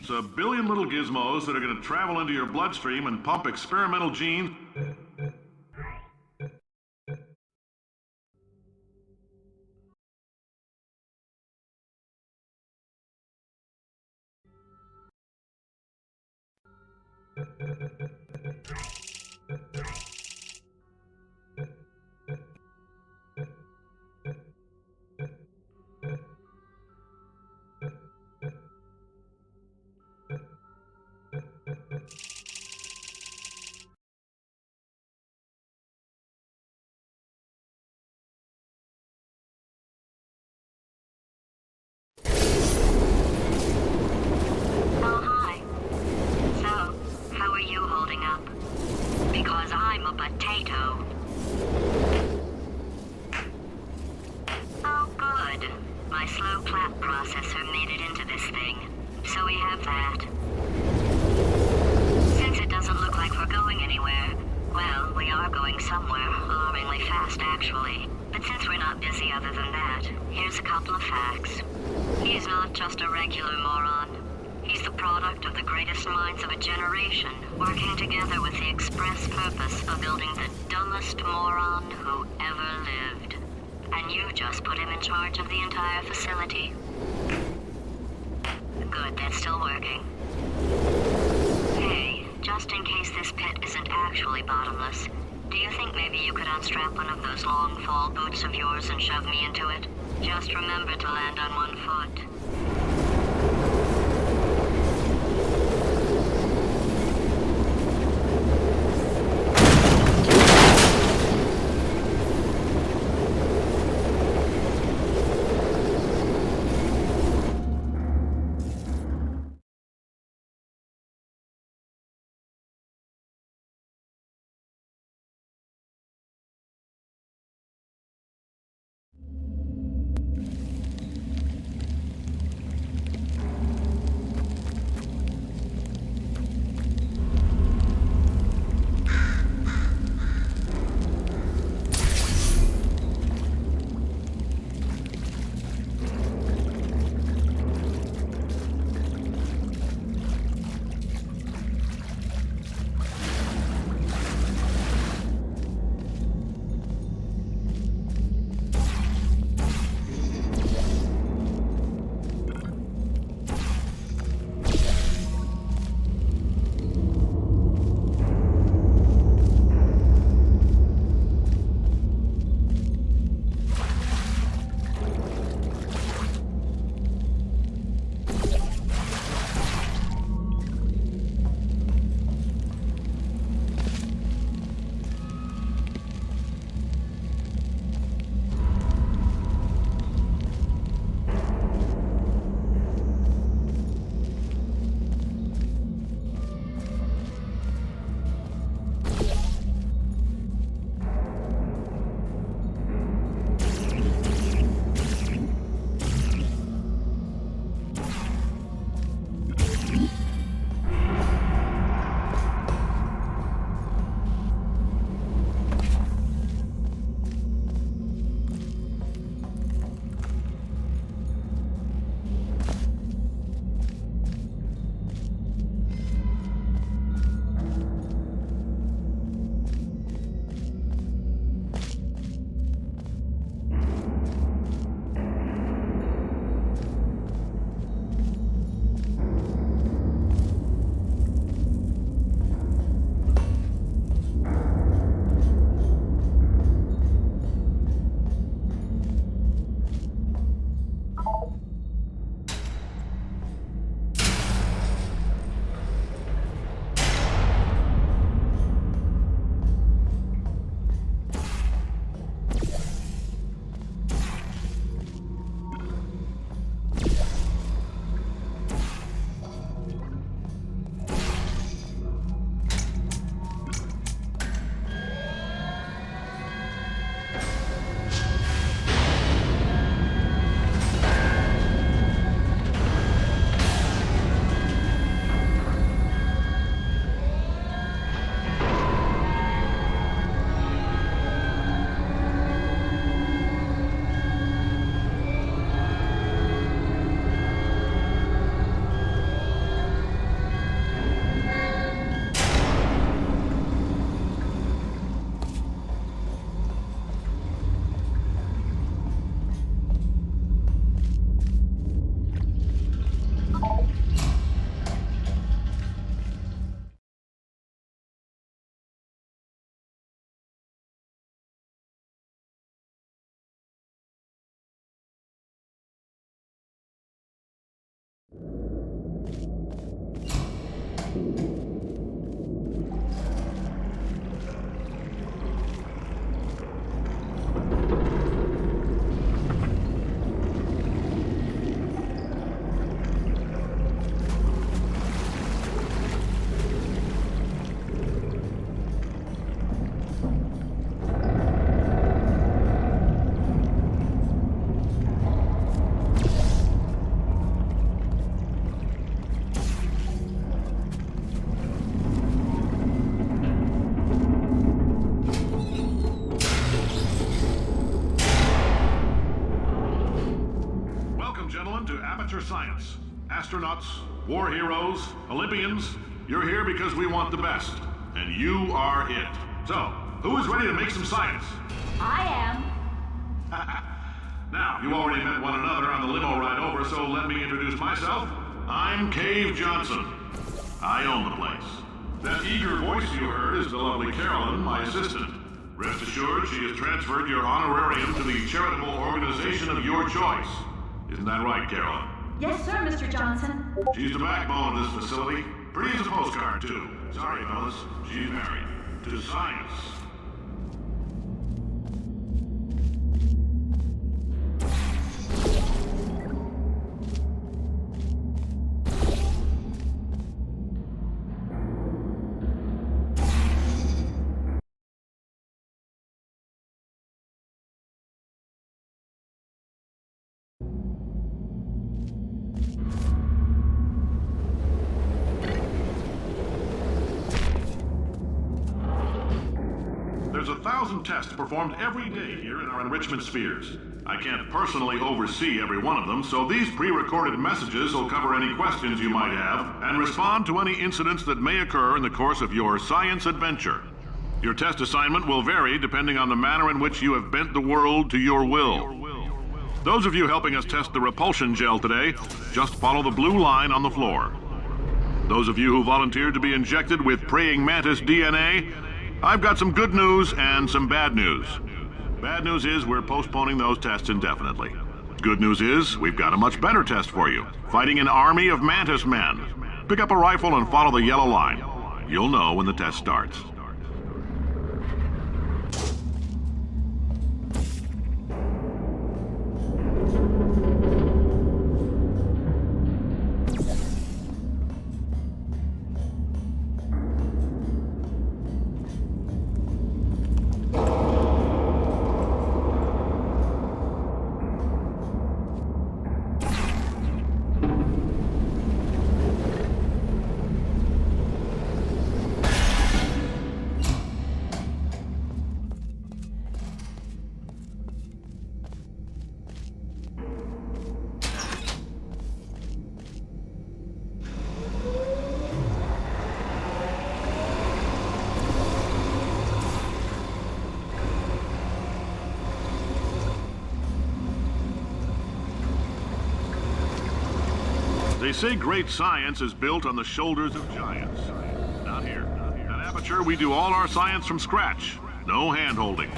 It's a billion little gizmos that are going to travel into your bloodstream and pump experimental genes. Working together with the express purpose of building the dumbest moron who ever lived. And you just put him in charge of the entire facility. Good, that's still working. Hey, just in case this pit isn't actually bottomless, do you think maybe you could unstrap one of those long fall boots of yours and shove me into it? Just remember to land on one foot. Science. Astronauts, war heroes, Olympians, you're here because we want the best. And you are it. So, who is ready to make some science? I am. Now, you already met one another on the limo ride over, so let me introduce myself. I'm Cave Johnson. I own the place. That eager voice you heard is the lovely Carolyn, my assistant. Rest assured, she has transferred your honorarium to the charitable organization of your choice. Isn't that right, Carolyn? Yes, sir, Mr. Johnson. She's the backbone of this facility. Pretty as a postcard, too. Sorry, fellas. She's married. To science. There's 1,000 tests performed every day here in our enrichment spheres. I can't personally oversee every one of them, so these pre-recorded messages will cover any questions you might have and respond to any incidents that may occur in the course of your science adventure. Your test assignment will vary depending on the manner in which you have bent the world to your will. Those of you helping us test the repulsion gel today, just follow the blue line on the floor. Those of you who volunteered to be injected with praying mantis DNA, I've got some good news and some bad news. Bad news is we're postponing those tests indefinitely. Good news is we've got a much better test for you. Fighting an army of mantis men. Pick up a rifle and follow the yellow line. You'll know when the test starts. They say great science is built on the shoulders of giants. Not here. At Aperture, we do all our science from scratch. No hand-holding.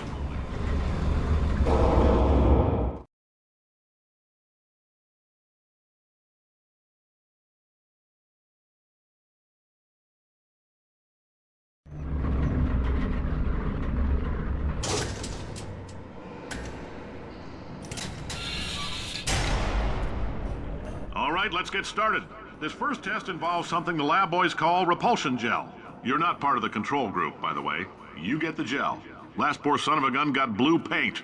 All right, let's get started. This first test involves something the lab boys call repulsion gel. You're not part of the control group, by the way. You get the gel. Last poor son of a gun got blue paint.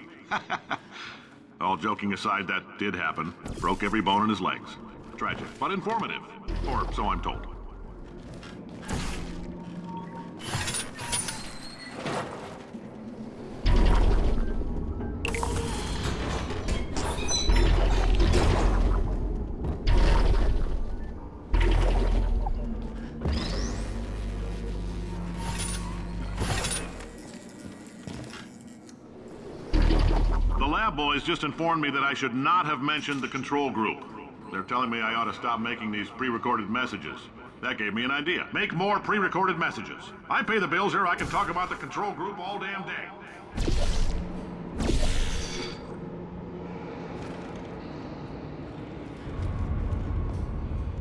All joking aside, that did happen. Broke every bone in his legs. Tragic, but informative. Or so I'm told. The lab boys just informed me that I should not have mentioned the control group. They're telling me I ought to stop making these pre-recorded messages. That gave me an idea. Make more pre-recorded messages. I pay the bills here, I can talk about the control group all damn day.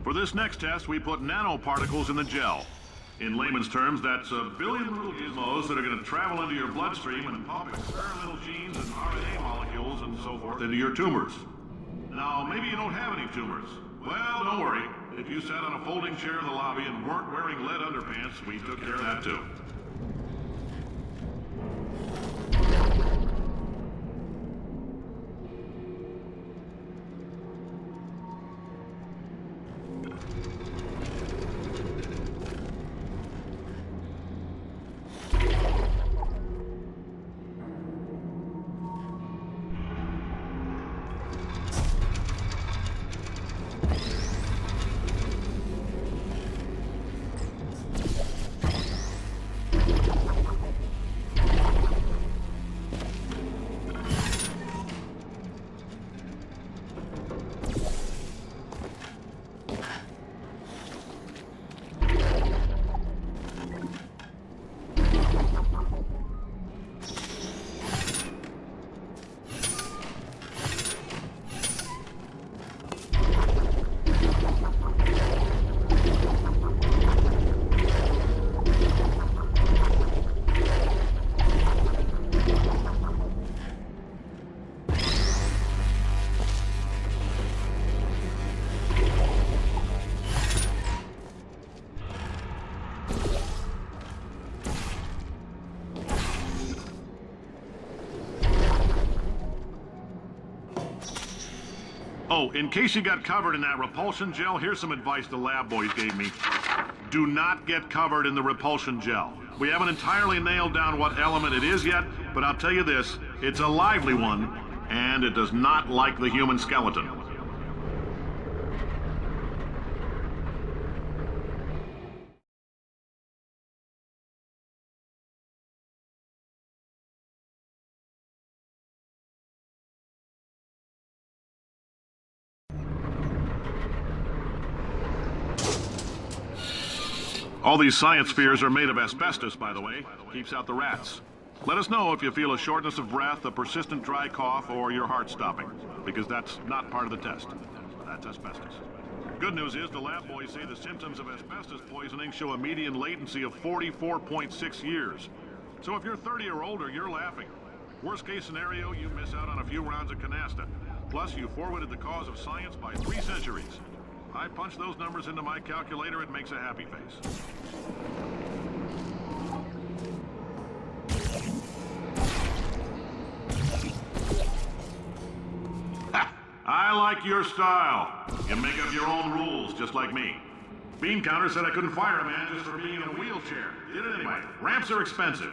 For For this next test, we put nanoparticles in the gel. In layman's terms, that's a billion little gizmos that are going to travel into your bloodstream and pump experimental genes and RNA molecules and so forth into your tumors. Now, maybe you don't have any tumors. Well, don't worry. If you sat on a folding chair in the lobby and weren't wearing lead underpants, we took care of that too. Oh, in case you got covered in that repulsion gel, here's some advice the lab boys gave me. Do not get covered in the repulsion gel. We haven't entirely nailed down what element it is yet, but I'll tell you this, it's a lively one, and it does not like the human skeleton. All these science spheres are made of asbestos, by the way. Keeps out the rats. Let us know if you feel a shortness of breath, a persistent dry cough, or your heart stopping, because that's not part of the test. That's asbestos. Good news is the lab boys say the symptoms of asbestos poisoning show a median latency of 44.6 years. So if you're 30 or older, you're laughing. Worst case scenario, you miss out on a few rounds of canasta. Plus, you forwarded the cause of science by 3 centuries. I punch those numbers into my calculator, it makes a happy face. Ha! I like your style. You make up your own rules, just like me. Bean Counter said I couldn't fire a man just for being in a wheelchair. Did it anyway. Ramps are expensive.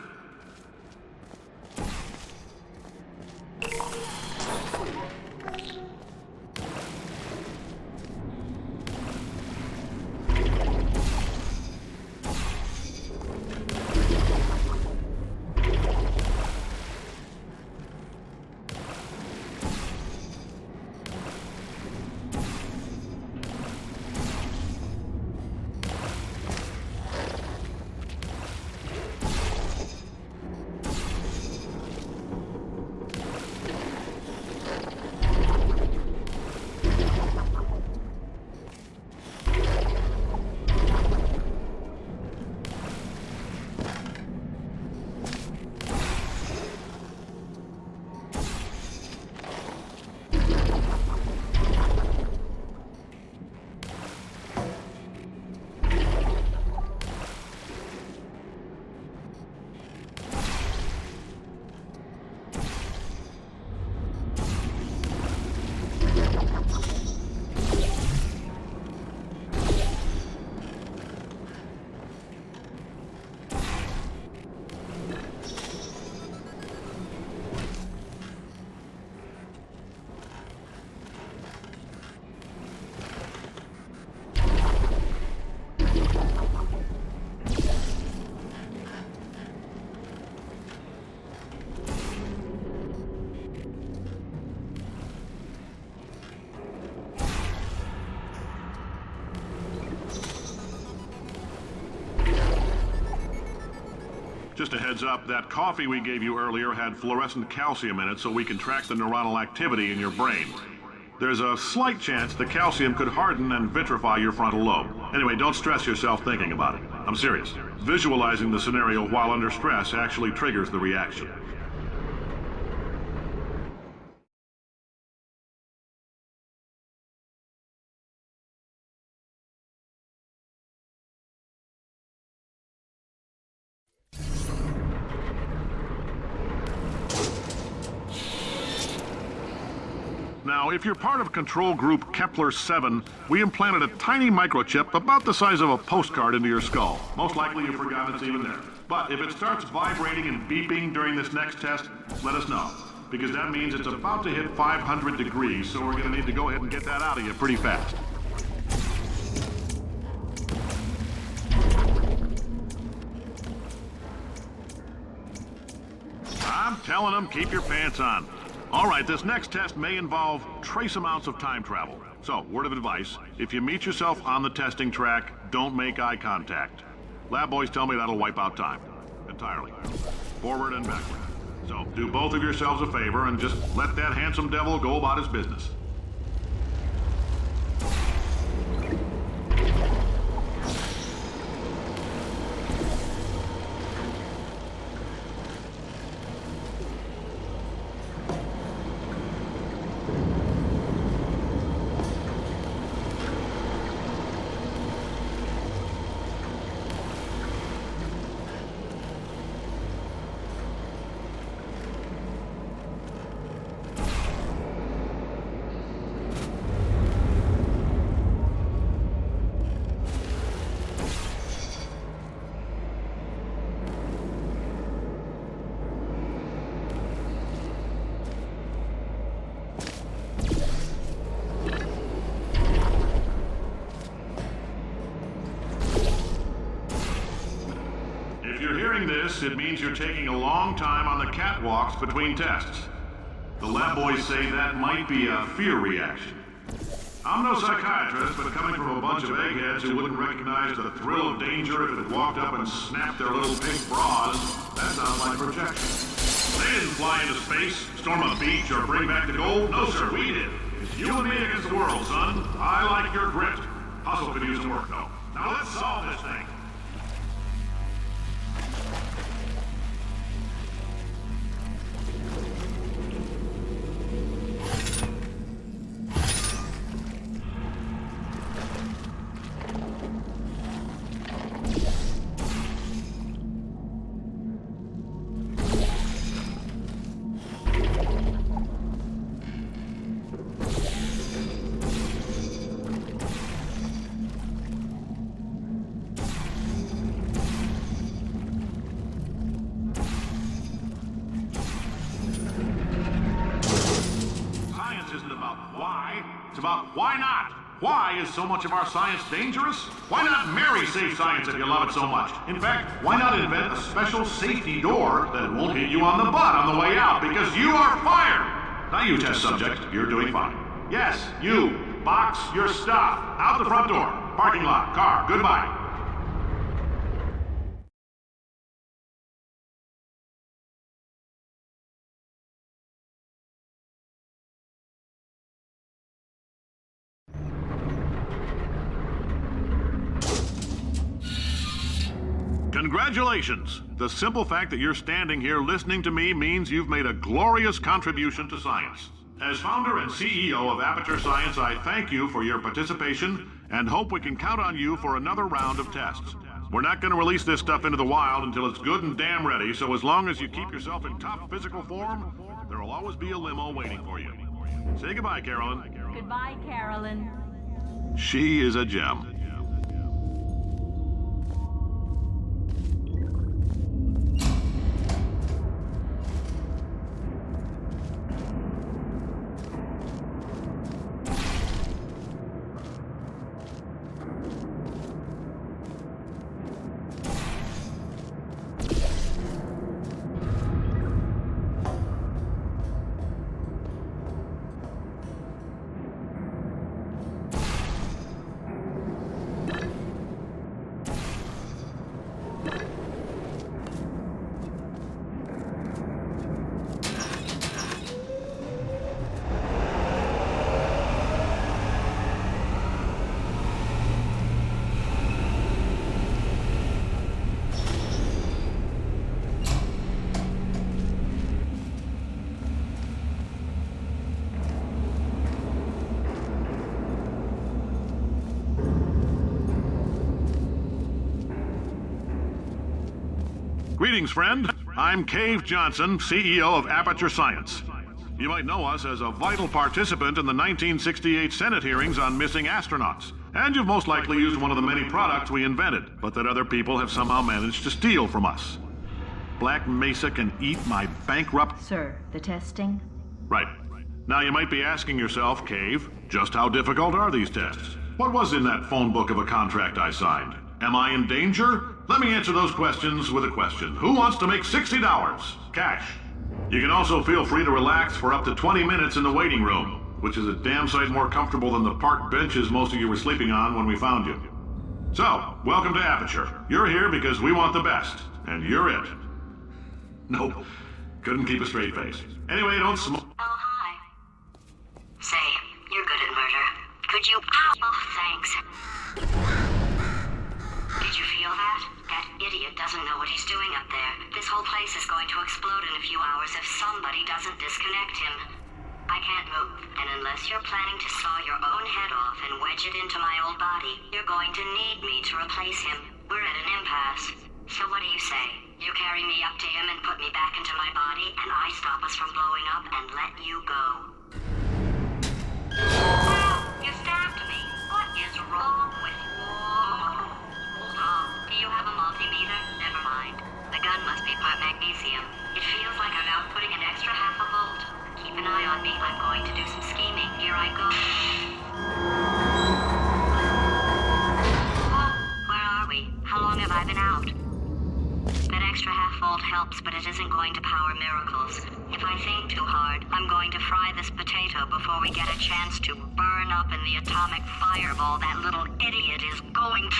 Just a heads up, that coffee we gave you earlier had fluorescent calcium in it so we can track the neuronal activity in your brain. There's a slight chance the calcium could harden and vitrify your frontal lobe. Anyway, don't stress yourself thinking about it. I'm serious. Visualizing the scenario while under stress actually triggers the reaction. Now, if you're part of control group Kepler-7, we implanted a tiny microchip about the size of a postcard into your skull. Most likely you forgot it's even there. But if it starts vibrating and beeping during this next test, let us know. Because that means it's about to hit 500 degrees, so we're going to need to go ahead and get that out of you pretty fast. I'm telling them, keep your pants on. All right, this next test may involve trace amounts of time travel. So, word of advice, if you meet yourself on the testing track, don't make eye contact. Lab boys tell me that'll wipe out time. Entirely. Forward and backward. So, do both of yourselves a favor and just let that handsome devil go about his business. It means you're taking a long time on the catwalks between tests. The lab boys say that might be a fear reaction. I'm no psychiatrist, but coming from a bunch of eggheads who wouldn't recognize the thrill of danger if it walked up and snapped their little pink bras, that sounds like projection. They didn't fly into space, storm a beach, or bring back the gold. No, sir, we did. It's you and me against the world, son. I like your grit. Hustle could use some work, though. Now let's solve this thing. It's about why not? Why is so much of our science dangerous? Why not marry safe science if you love it so much? In fact, why not invent a special safety door that won't hit you on the butt on the way out because you are fired? Now you, test subject, you're doing fine. Yes, you. Box your stuff. Out the front door. Parking lot. Car. Goodbye. Congratulations! The simple fact that you're standing here listening to me means you've made a glorious contribution to science. As founder and CEO of Aperture Science, I thank you for your participation and hope we can count on you for another round of tests. We're not going to release this stuff into the wild until it's good and damn ready, so as long as you keep yourself in top physical form, there will always be a limo waiting for you. Say goodbye, Carolyn. Goodbye, Carolyn. She is a gem. Greetings, friend. I'm Cave Johnson, CEO of Aperture Science. You might know us as a vital participant in the 1968 Senate hearings on missing astronauts. And you've most likely used one of the many products we invented, but that other people have somehow managed to steal from us. Black Mesa can eat my bankrupt... Sir, the testing? Right. Now you might be asking yourself, Cave, just how difficult are these tests? What was in that phone book of a contract I signed? Am I in danger? Let me answer those questions with a question. Who wants to make $60? Cash. You can also feel free to relax for up to 20 minutes in the waiting room, which is a damn sight more comfortable than the park benches most of you were sleeping on when we found you. So, welcome to Aperture. You're here because we want the best, and you're it. Nope. Couldn't keep a straight face. Anyway, don't smoke. Oh, hi. Say, you're good at murder. Could you... Oh, thanks. Did you feel that? That idiot doesn't know what he's doing up there. This whole place is going to explode in a few hours if somebody doesn't disconnect him. I can't move, and unless you're planning to saw your own head off and wedge it into my old body, you're going to need me to replace him. We're at an impasse. So what do you say? You carry me up to him and put me back into my body, and I stop us from blowing up and let you go. You stabbed me. What is wrong with you? Do you have a multimeter? Never mind. The gun must be part magnesium. It feels like I'm outputting an extra half a volt. Keep an eye on me. I'm going to do some scheming. Here I go. Oh, where are we? How long have I been out? That extra half volt helps, but it isn't going to power miracles. If I think too hard, I'm going to fry this potato before we get a chance to burn up in the atomic fireball that little idiot is going to...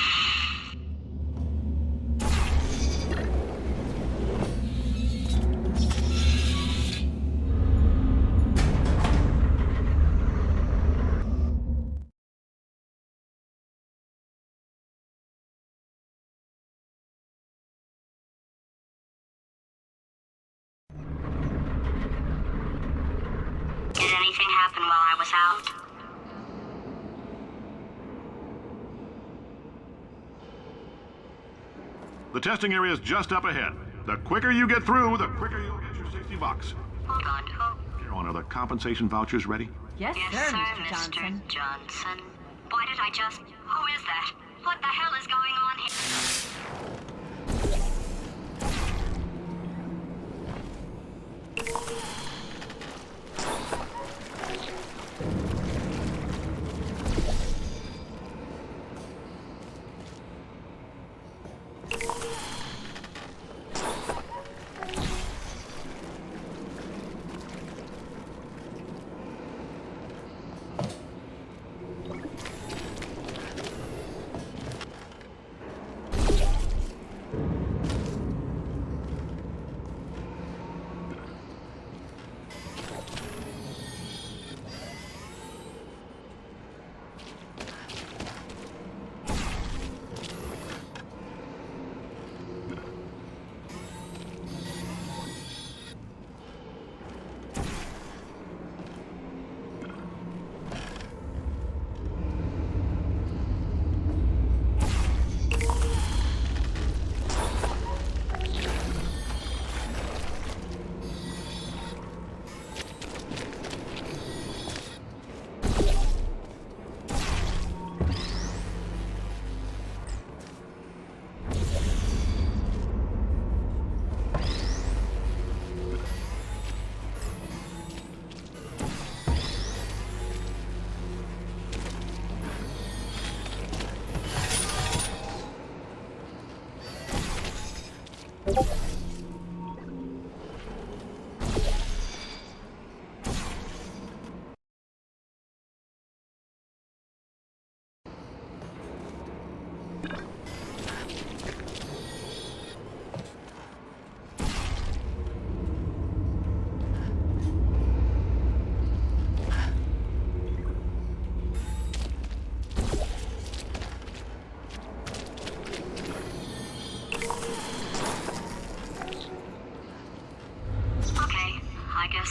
Did anything happen while I was out? The testing area is just up ahead. The quicker you get through, the quicker you'll get your $60. Hold on, who? Carolyn, are the compensation vouchers ready? Yes, Yes, sir, sir, Mr. Johnson. Johnson. Why did I just... Who is that? What the hell is going on here?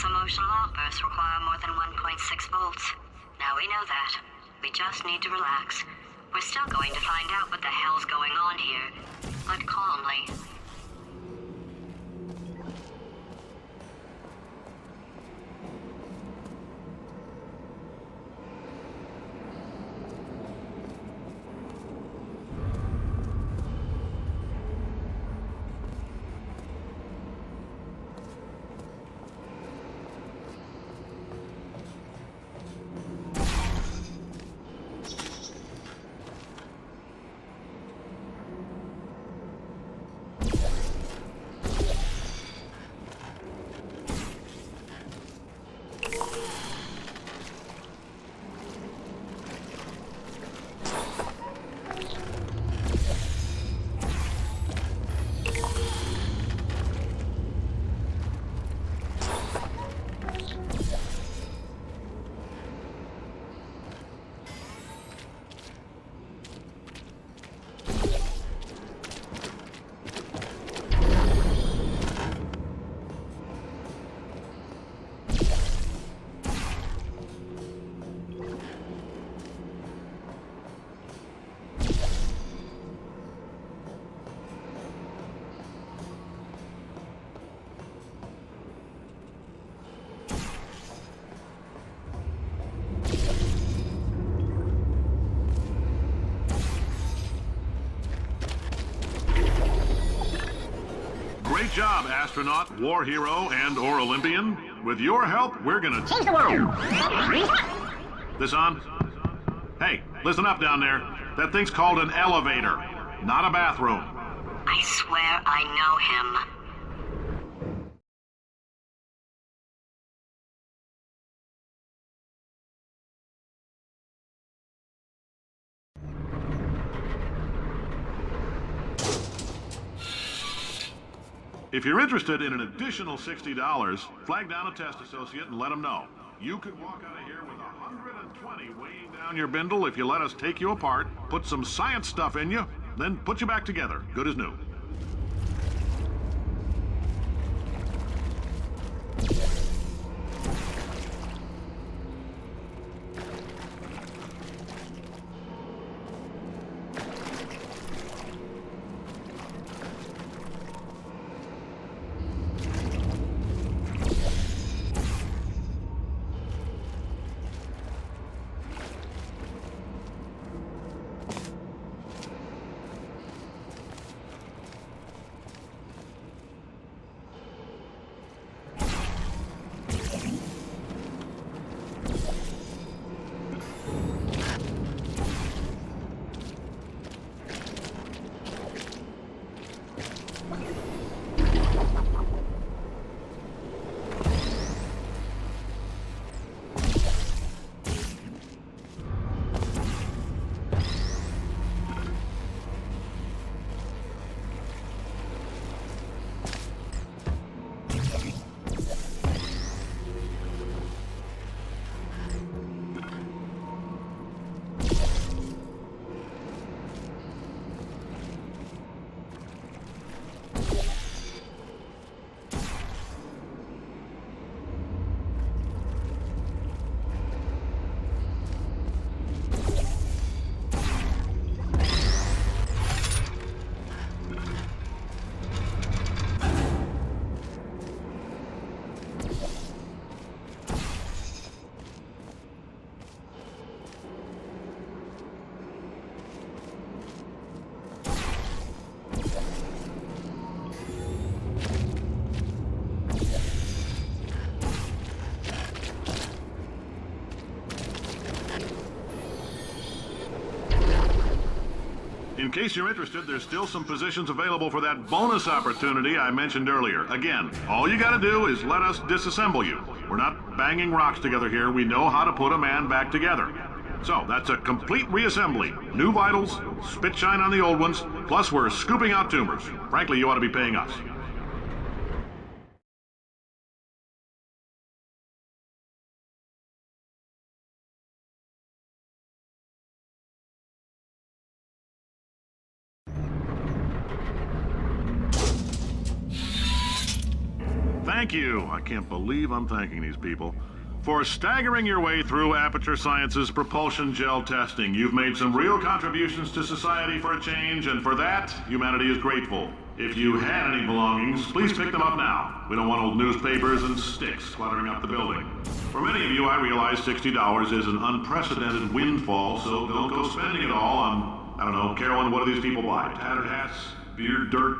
Emotional outbursts require more than 1.6 volts. Now we know that. We just need to relax. We're still going to find out what the hell's going on here, but calmly. job, astronaut, war hero, and/or Olympian. With your help, we're gonna change the world. This on? Hey, listen up down there. That thing's called an elevator, not a bathroom. I swear I know him. If you're interested in an additional $60, flag down a test associate and let them know. You could walk out of here with 120 weighing down your bindle if you let us take you apart, put some science stuff in you, then put you back together, good as new. In case you're interested, there's still some positions available for that bonus opportunity I mentioned earlier. Again, all you gotta do is let us disassemble you. We're not banging rocks together here. We know how to put a man back together. So, that's a complete reassembly. New vitals, spit shine on the old ones, plus we're scooping out tumors. Frankly, you ought to be paying us. Thank you. I can't believe I'm thanking these people. For staggering your way through Aperture Science's propulsion gel testing. You've made some real contributions to society for a change, and for that, humanity is grateful. If you had any belongings, please pick them up now. We don't want old newspapers and sticks cluttering up the building. For many of you, I realize $60 is an unprecedented windfall, so don't go spending it all on, I don't know, Carolyn, what do these people buy? Tattered hats? Beer dirt?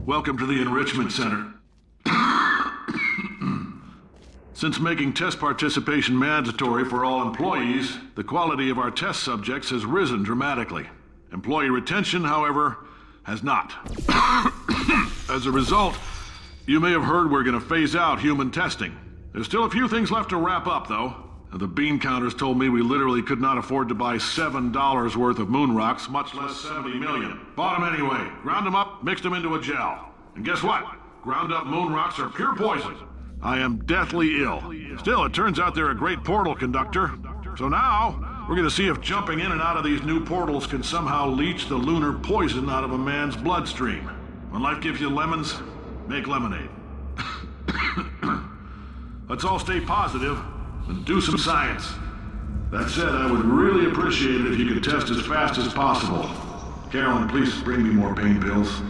Welcome to the Enrichment Center. Since making test participation mandatory for all employees, the quality of our test subjects has risen dramatically. Employee retention, however, has not. As a result, you may have heard we're going to phase out human testing. There's still a few things left to wrap up, though. The bean counters told me we literally could not afford to buy $7 worth of moon rocks, much less 70 million. Bought them anyway, ground them up, mixed them into a gel. And guess what? Ground up moon rocks are pure poison. I am deathly ill. Still, it turns out they're a great portal conductor. So now, we're going to see if jumping in and out of these new portals can somehow leach the lunar poison out of a man's bloodstream. When life gives you lemons, make lemonade. Let's all stay positive and do some science. That said, I would really appreciate it if you could test as fast as possible. Carolyn, please bring me more pain pills.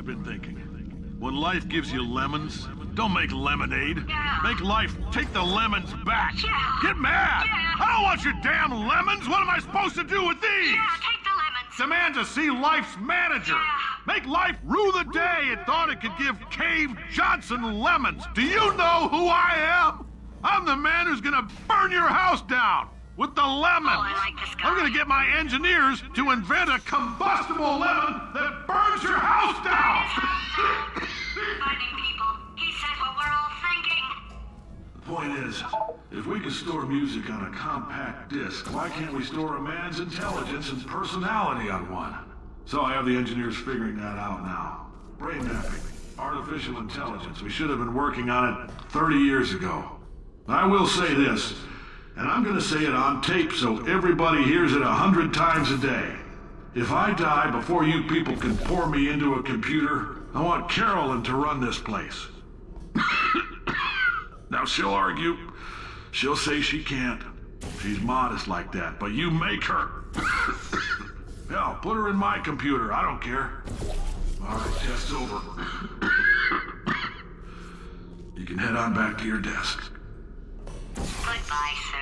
Been thinking. When life gives you lemons, don't make lemonade. Yeah. Make life take the lemons back. Yeah. Get mad! Yeah. I don't want your damn lemons! What am I supposed to do with these? Yeah, take the lemons. Demand to see life's manager. Yeah. Make life rue the day it thought it could give Cave Johnson lemons. Do you know who I am? I'm the man who's gonna burn your house down with the lemons. Oh, I like this guy. I'm gonna get my engineers to invent a combustible lemon that burns your house down. Finding people. He said what we're all thinking. The point is, if we can store music on a compact disc, why can't we store a man's intelligence and personality on one? So I have the engineers figuring that out now. Brain mapping, artificial intelligence. We should have been working on it 30 years ago. I will say this, and I'm gonna say it on tape so everybody hears it 100 times a day. If I die before you people can pour me into a computer, I want Carolyn to run this place. Now she'll argue. She'll say she can't. She's modest like that, but you make her. Hell, put her in my computer. I don't care. All right, test's over. You can head on back to your desk. Goodbye, sir.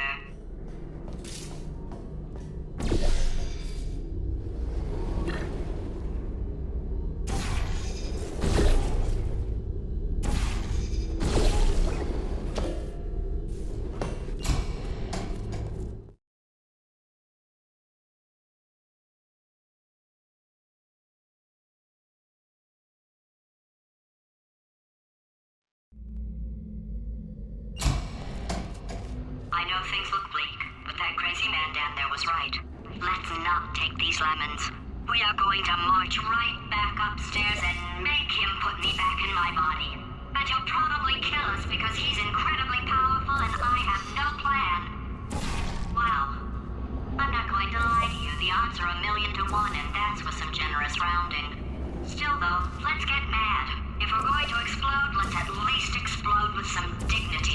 I know things look bleak, but that crazy man down there was right. Let's not take these lemons. We are going to march right back upstairs and make him put me back in my body. And he'll probably kill us because he's incredibly powerful and I have no plan. Wow. I'm not going to lie to you. The odds are 1,000,000 to 1, and that's with some generous rounding. Still, though, let's get mad. If we're going to explode, let's at least explode with some dignity.